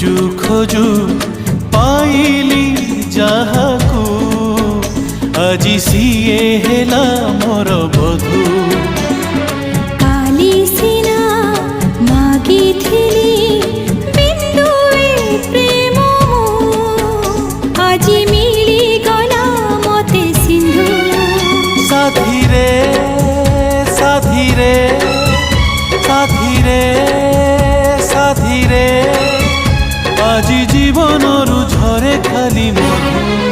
खोजू खोजू पाइली जाहाकू आजी सीए हेला मोर बधू। काली सिना मागी थिली बिंदुए प्रेम आजी मिली गला मते सिंधु। साथी रे साथी रे साथी रे साथी रे आजी जीवन रु झरे खाली मधु।